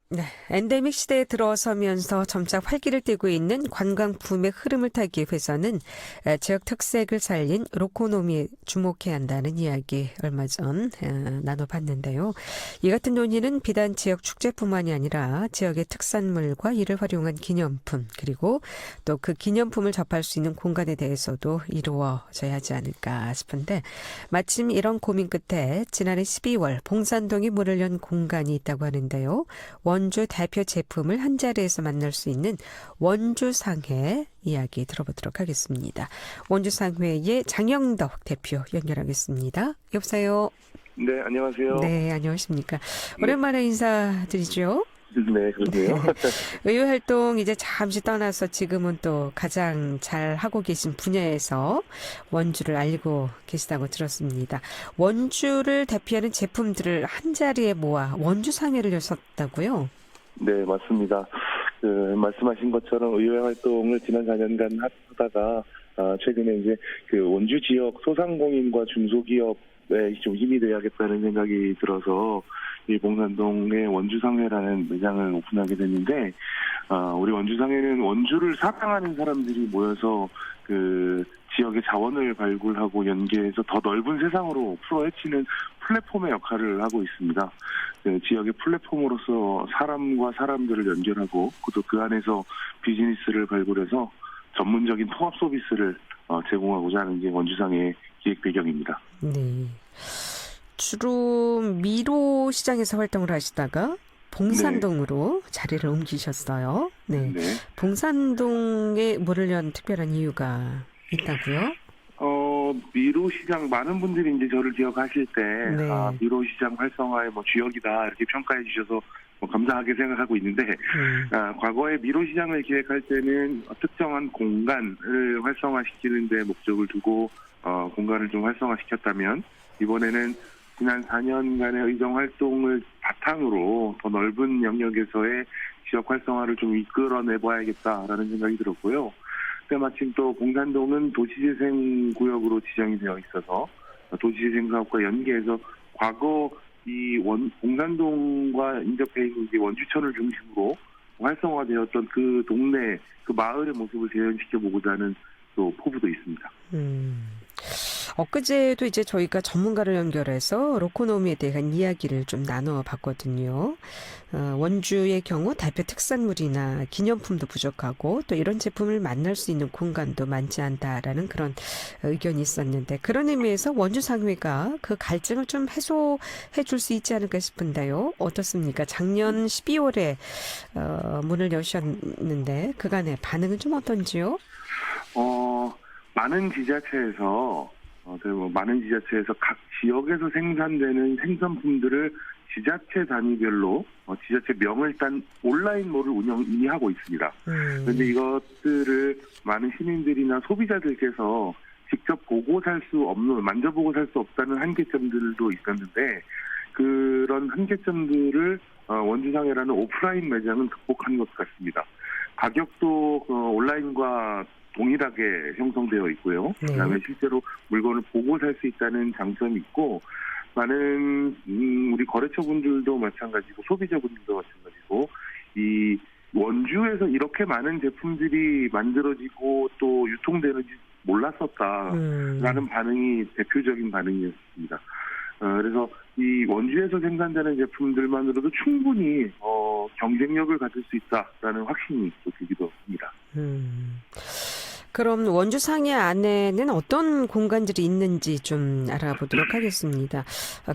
네, 엔데믹 시대에 들어서면서 점차 활기를 띠고 있는 관광 붐의 흐름을 타기 위해서는 지역 특색을 살린 로코노미에 주목해야 한다는 이야기 얼마 전 나눠봤는데요. 이 같은 논의는 비단 지역 축제뿐만이 아니라 지역의 특산물과 이를 활용한 기념품 그리고 또 그 기념품을 접할 수 있는 공간에 대해서도 이루어져야 하지 않을까 싶은데 마침 이런 고민 끝에 지난해 12월 봉산동에 문을 연 공간이 있다고 하는데요. 원주 대표 제품을 한자리에서 만날 수 있는 원주상회 이야기 들어보도록 하겠습니다. 원주상회의 장영덕 대표 연결하겠습니다. 여보세요. 네, 안녕하세요. 네, 안녕하십니까. 네, 오랜만에 인사드리죠. 네, 그러네요. 의회 활동 이제 잠시 떠나서 지금은 또 가장 잘 하고 계신 분야에서 원주를 알리고 계시다고 들었습니다. 원주를 대표하는 제품들을 한자리에 모아 원주상회를 여셨다고요? 네, 맞습니다. 말씀하신 것처럼 의회 활동을 지난 4년간 하다가, 최근에 이제 원주 지역 소상공인과 중소기업에 좀 힘이 돼야겠다는 생각이 들어서, 이 봉산동에 원주상회라는 매장을 오픈하게 됐는데, 우리 원주상회는 원주를 사랑하는 사람들이 모여서 지역의 자원을 발굴하고 연계해서 더 넓은 세상으로 풀어헤치는 플랫폼의 역할을 하고 있습니다. 지역의 플랫폼으로서 사람과 사람들을 연결하고 또 그 안에서 비즈니스를 발굴해서 전문적인 통합 서비스를 제공하고자 하는 게 원주상의 기획 배경입니다. 네. 주로 미로 시장에서 활동을 하시다가 봉산동으로 자리를 옮기셨어요. 네. 네. 봉산동에 문을 연 특별한 이유가 있다고요? 미로시장 많은 분들이 이제 저를 기억하실 때 네. 미로시장 활성화의 주역이다 이렇게 평가해 주셔서 감사하게 생각하고 있는데 과거에 미로시장을 기획할 때는 특정한 공간을 활성화시키는 데 목적을 두고 공간을 좀 활성화시켰다면 이번에는 지난 4년간의 의정 활동을 바탕으로 더 넓은 영역에서의 지역 활성화를 좀 이끌어내봐야겠다라는 생각이 들었고요. 때마침 또 봉산동은 도시재생구역으로 지정이 되어 있어서 도시재생 사업과 연계해서 과거 봉산동과 인접해 있는 원주천을 중심으로 활성화되었던 그 동네, 그 마을의 모습을 재현시켜보고자 하는 또 포부도 있습니다. 엊그제도 이제 저희가 전문가를 연결해서 로코노미에 대한 이야기를 좀 나눠봤거든요. 원주의 경우 대표 특산물이나 기념품도 부족하고 또 이런 제품을 만날 수 있는 공간도 많지 않다라는 그런 의견이 있었는데 그런 의미에서 원주상회가 그 갈증을 좀 해소해 줄 수 있지 않을까 싶은데요. 어떻습니까? 작년 12월에 문을 여셨는데 그간의 반응은 좀 어떤지요? 많은 지자체에서 각 지역에서 생산되는 생산품들을 지자체 단위별로 지자체 명을 딴 온라인몰을 이미 하고 있습니다. 그런데 이것들을 많은 시민들이나 소비자들께서 직접 보고 살 수 없는, 만져보고 살 수 없다는 한계점들도 있었는데 그런 한계점들을 원주상회라는 오프라인 매장은 극복한 것 같습니다. 가격도 온라인과 동일하게 형성되어 있고요. 그다음에 실제로 물건을 보고 살 수 있다는 장점이 있고 많은 우리 거래처분들도 마찬가지고 소비자분들도 마찬가지고 이 원주에서 이렇게 많은 제품들이 만들어지고 또 유통되는지 몰랐었다라는 반응이 대표적인 반응이었습니다. 그래서 이 원주에서 생산되는 제품들만으로도 충분히 경쟁력을 가질 수 있다라는 확신이 또 들기도 합니다. 그럼 원주상회 안에는 어떤 공간들이 있는지 좀 알아보도록 하겠습니다.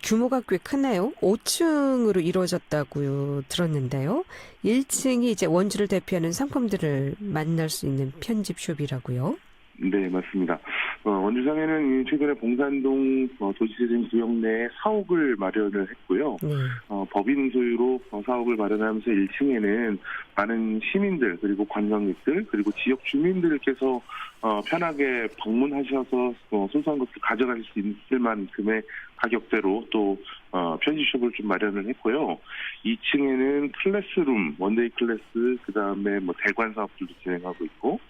규모가 꽤 크네요. 5층으로 이루어졌다고 들었는데요. 1층이 이제 원주를 대표하는 상품들을 만날 수 있는 편집숍이라고요. 네, 맞습니다. 원주상회는 최근에 봉산동 도시재생 구역 내에 사옥을 마련을 했고요. 법인 소유로 사옥을 마련하면서 1층에는 많은 시민들 그리고 관광객들 그리고 지역 주민들께서 편하게 방문하셔서 소소한 것들 가져가실 수 있을 만큼의 가격대로 또 편집숍을 좀 마련을 했고요. 2층에는 클래스룸, 원데이 클래스, 그다음에 대관 사업들도 진행하고 있고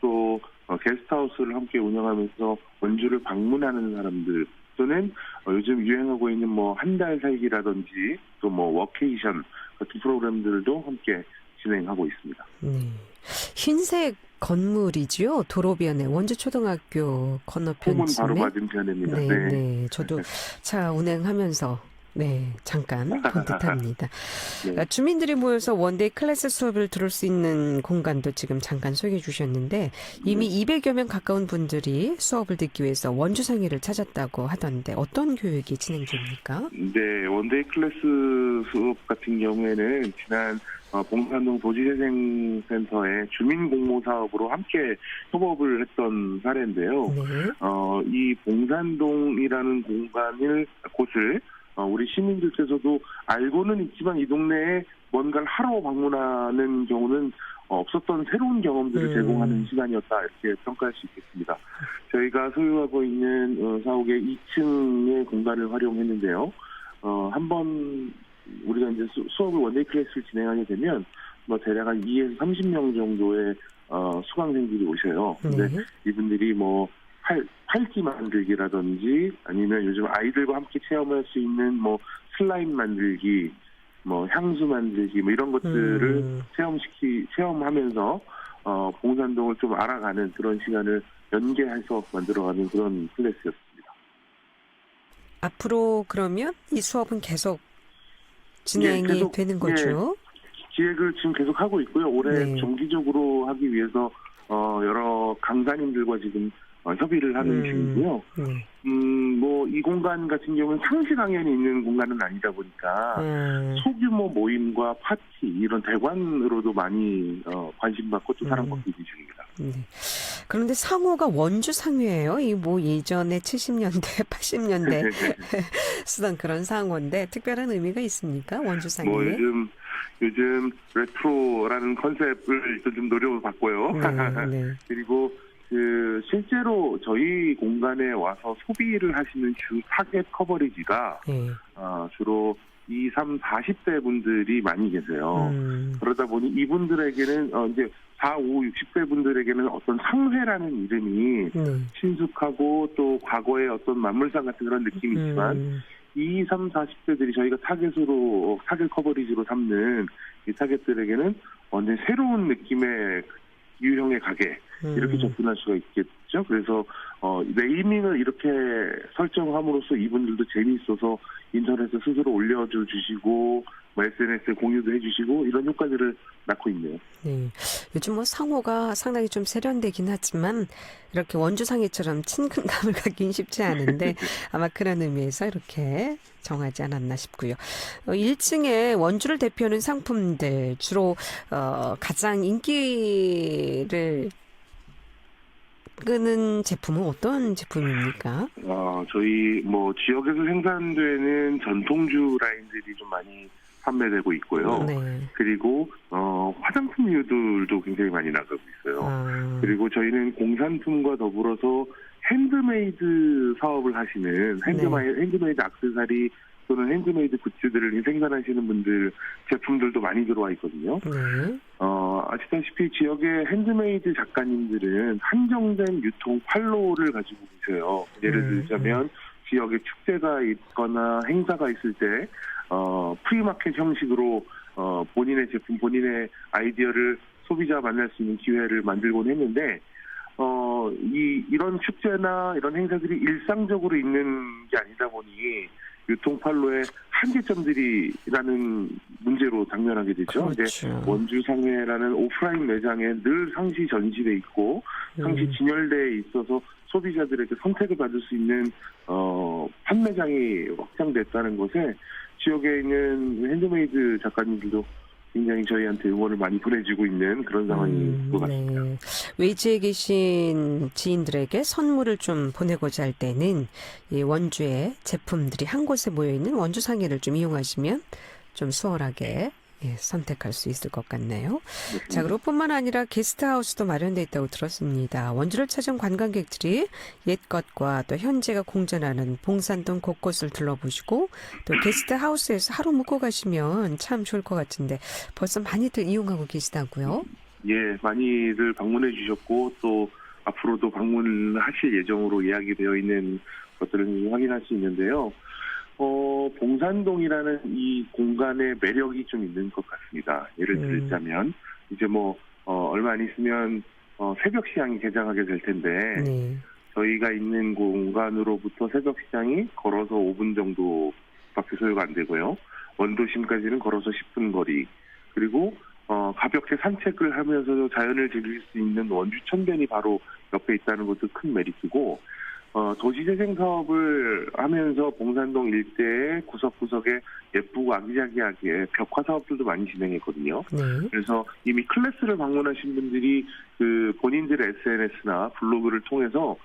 또 게스트하우스를 함께 운영하면서 원주를 방문하는 사람들 쪽에서는 요즘 유행하고 있는 뭐 한 달 살기라든지 또 뭐 워케이션 같은 프로그램들도 함께 진행하고 있습니다. 네. 흰색 건물이지요. 도로변에 원주초등학교 홈은 건너편쯤에. 바로 맞은편입니다. 네, 네. 네. 저도 차 운행하면서 잠깐 본 듯합니다. 네. 주민들이 모여서 원데이 클래스 수업을 들을 수 있는 공간도 지금 잠깐 소개해 주셨는데 이미 200여 명 가까운 분들이 수업을 듣기 위해서 원주상회를 찾았다고 하던데 어떤 교육이 진행됩니까? 네, 원데이 클래스 수업 같은 경우에는 지난 봉산동 도시재생센터의 주민공모 사업으로 함께 협업을 했던 사례인데요. 네. 이 봉산동이라는 곳을 우리 시민들께서도 알고는 있지만 이 동네에 뭔가를 하러 방문하는 경우는 없었던 새로운 경험들을 제공하는 시간이었다 이렇게 평가할 수 있겠습니다. 저희가 소유하고 있는 사옥의 2층의 공간을 활용했는데요. 한번 우리가 이제 수업을 원데이 클래스를 진행하게 되면 뭐 대략 한 2에서 30명 정도의 수강생들이 오셔요. 근데 이분들이 뭐 팔찌 만들기라든지 아니면 요즘 아이들과 함께 체험할 수 있는 뭐 슬라임 만들기, 뭐 향수 만들기 뭐 이런 것들을 체험하면서 봉산동을 좀 알아가는 그런 시간을 연계해서 만들어가는 그런 클래스였습니다. 앞으로 그러면 이 수업은 계속 진행이 계속, 되는 거죠? 기획을 지금 계속 하고 있고요. 올해 네. 정기적으로 하기 위해서 여러 강사님들과 지금 협의를 하는 중이고요. 네. 뭐 이 공간 같은 경우는 상시 강연이 있는 공간은 아니다 보니까 소규모 모임과 파티 이런 대관으로도 많이 관심받고 또 사랑받고 있는 중입니다. 네. 그런데 상호가 원주 상회예요. 이 뭐 예전에 70년대, 80년대 쓰던 그런 상호인데 특별한 의미가 있습니까? 원주 상회. 뭐 요즘 레트로라는 컨셉을 좀 노려봤고요. 네. 그리고 실제로 저희 공간에 와서 소비를 하시는 주 타겟 커버리지가 주로 20, 30, 40대 분들이 많이 계세요. 그러다 보니 이분들에게는 이제 40, 60대 분들에게는 어떤 상회라는 이름이 친숙하고 또 과거의 어떤 만물상 같은 그런 느낌이지만 20, 30, 40대들이 저희가 타겟 커버리지로 삼는 이 타겟들에게는 완전 새로운 느낌의 유형의 가게 이렇게 접근할 수가 있겠죠. 그래서 네이밍을 이렇게 설정함으로써 이분들도 재미있어서 인터넷에 스스로 올려주시고 뭐 SNS에 공유도 해주시고 이런 효과들을 낳고 있네요. 네, 요즘 뭐 상호가 상당히 좀 세련되긴 하지만 이렇게 원주상회처럼 친근감을 갖긴 쉽지 않은데 아마 그런 의미에서 이렇게 정하지 않았나 싶고요. 1층에 원주를 대표하는 상품들 주로 가장 인기를 끄는 제품은 어떤 제품입니까? 저희 뭐 지역에서 생산되는 전통주 라인들이 좀 많이 판매되고 있고요. 그리고 화장품류들도 굉장히 많이 나가고 있어요. 그리고 저희는 공산품과 더불어서 핸드메이드 사업을 하시는 핸드메이드 액세서리 또는 핸드메이드 굿즈들을 생산하시는 분들 제품들도 많이 들어와 있거든요. 아시다시피 지역의 핸드메이드 작가님들은 한정된 유통 판로를 가지고 계세요. 예를 들자면 지역에 축제가 있거나 행사가 있을 때 프리마켓 형식으로 본인의 제품, 본인의 아이디어를 소비자와 만날 수 있는 기회를 만들곤 했는데 이런 축제나 이런 행사들이 일상적으로 있는 게 아니다 보니 유통판로에 한계점들이라는 문제로 당면하게 되죠. 그렇죠. 원주상회라는 오프라인 매장에 늘 상시 전시돼 있고 상시 진열대에 있어서 소비자들에게 선택을 받을 수 있는 판매장이 확장됐다는 것에 지역에 있는 핸드메이드 작가님들도 굉장히 저희한테 응원을 많이 보내주고 있는 그런 상황인 것 같습니다. 외지에 계신 지인들에게 선물을 좀 보내고자 할 때는 이 원주의 제품들이 한 곳에 모여있는 원주상회를 좀 이용하시면 좀 수월하게 선택할 수 있을 것 같네요. 자, 그리고 뿐만 아니라 게스트하우스도 마련되어 있다고 들었습니다. 원주를 찾은 관광객들이 옛것과 또 현재가 공존하는 봉산동 곳곳을 둘러보시고 또 게스트하우스에서 하루 묵고 가시면 참 좋을 것 같은데 벌써 많이들 이용하고 계시다고요? 예, 많이들 방문해 주셨고 또 앞으로도 방문하실 예정으로 예약이 되어 있는 것들을 확인할 수 있는데요. 봉산동이라는 이 공간의 매력이 좀 있는 것 같습니다. 예를 들자면 이제 얼마 안 있으면 새벽 시장이 개장하게 될 텐데 네. 저희가 있는 공간으로부터 새벽 시장이 걸어서 5분 정도밖에 소요가 안 되고요. 원도심까지는 걸어서 10분 거리. 그리고 가볍게 산책을 하면서도 자연을 즐길 수 있는 원주 천변이 바로 옆에 있다는 것도 큰 메리트고, 도시재생 사업을 하면서 봉산동 일대의 구석구석에 예쁘고 아기자기하게 벽화 사업들도 많이 진행했거든요. 네. 그래서 이미 클래스를 방문하신 분들이 그 본인들의 SNS나 블로그를 통해서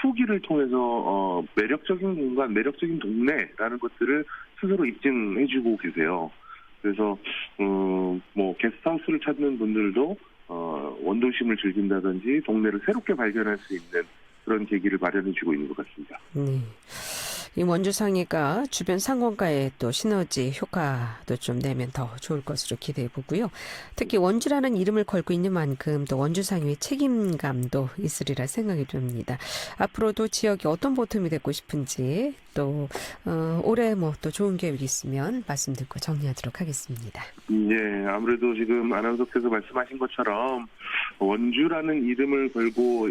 후기를 통해서 매력적인 공간, 매력적인 동네라는 것들을 스스로 입증해주고 계세요. 그래서 게스트하우스를 찾는 분들도 원도심을 즐긴다든지 동네를 새롭게 발견할 수 있는 그런 계기를 마련해주고 있는 것 같습니다. 네. 이 원주상해가 주변 상권과의 또 시너지 효과도 좀 내면 더 좋을 것으로 기대해 보고요. 특히 원주라는 이름을 걸고 있는 만큼 또 원주상해의 책임감도 있으리라 생각이 듭니다. 앞으로도 지역이 어떤 보탬이 되고 싶은지 또 올해 또 좋은 계획이 있으면 말씀 듣고 정리하도록 하겠습니다. 예, 아무래도 지금 아나운서께서 말씀하신 것처럼 원주라는 이름을 걸고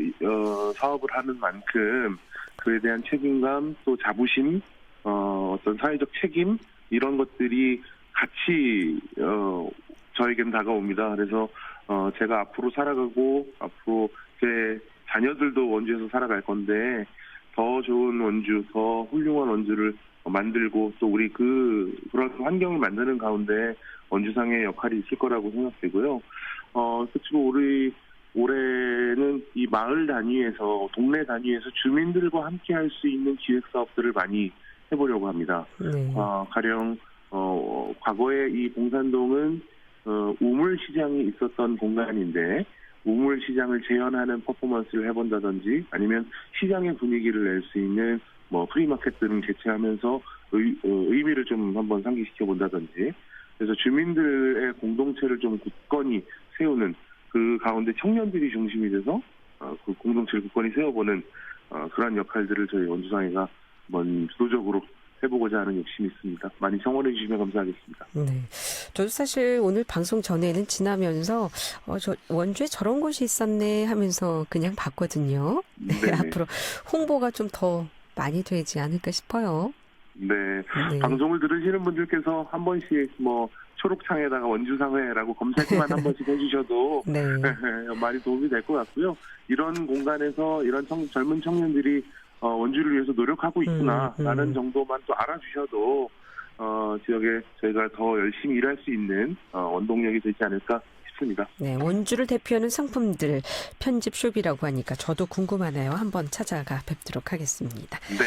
사업을 하는 만큼 그에 대한 책임감, 또 자부심, 어떤 사회적 책임 이런 것들이 같이 저에겐 다가옵니다. 그래서 제가 앞으로 살아가고 앞으로 제 자녀들도 원주에서 살아갈 건데 더 좋은 원주, 더 훌륭한 원주를 만들고 또 우리 그런 환경을 만드는 가운데 원주상의 역할이 있을 거라고 생각되고요. 그치고 우리 올해는 이 마을 단위에서, 동네 단위에서 주민들과 함께 할 수 있는 기획 사업들을 많이 해보려고 합니다. 네. 가령, 과거에 이 봉산동은, 우물시장이 있었던 공간인데, 우물시장을 재현하는 퍼포먼스를 해본다든지, 아니면 시장의 분위기를 낼 수 있는 프리마켓 등을 개최하면서 의미를 좀 한번 상기시켜 본다든지, 그래서 주민들의 공동체를 좀 굳건히 세우는 그 가운데 청년들이 중심이 돼서 그 공동체를 굳건히 세워보는 그러한 역할들을 저희 원주상해가 한번 주도적으로 해보고자 하는 욕심이 있습니다. 많이 청원해 주시면 감사하겠습니다. 네, 저도 사실 오늘 방송 전에는 지나면서 저 원주에 저런 곳이 있었네 하면서 그냥 봤거든요. 네, 앞으로 홍보가 좀 더 많이 되지 않을까 싶어요. 네. 네. 방송을 들으시는 분들께서 한 번씩 초록창에다가 원주상회라고 검색만 한 번씩 해주셔도 네. 많이 도움이 될 것 같고요. 이런 공간에서 이런 젊은 청년들이 원주를 위해서 노력하고 있구나라는 정도만 또 알아주셔도 지역에 저희가 더 열심히 일할 수 있는 원동력이 되지 않을까 싶습니다. 네, 원주를 대표하는 상품들 편집숍이라고 하니까 저도 궁금하네요. 한번 찾아가 뵙도록 하겠습니다. 네,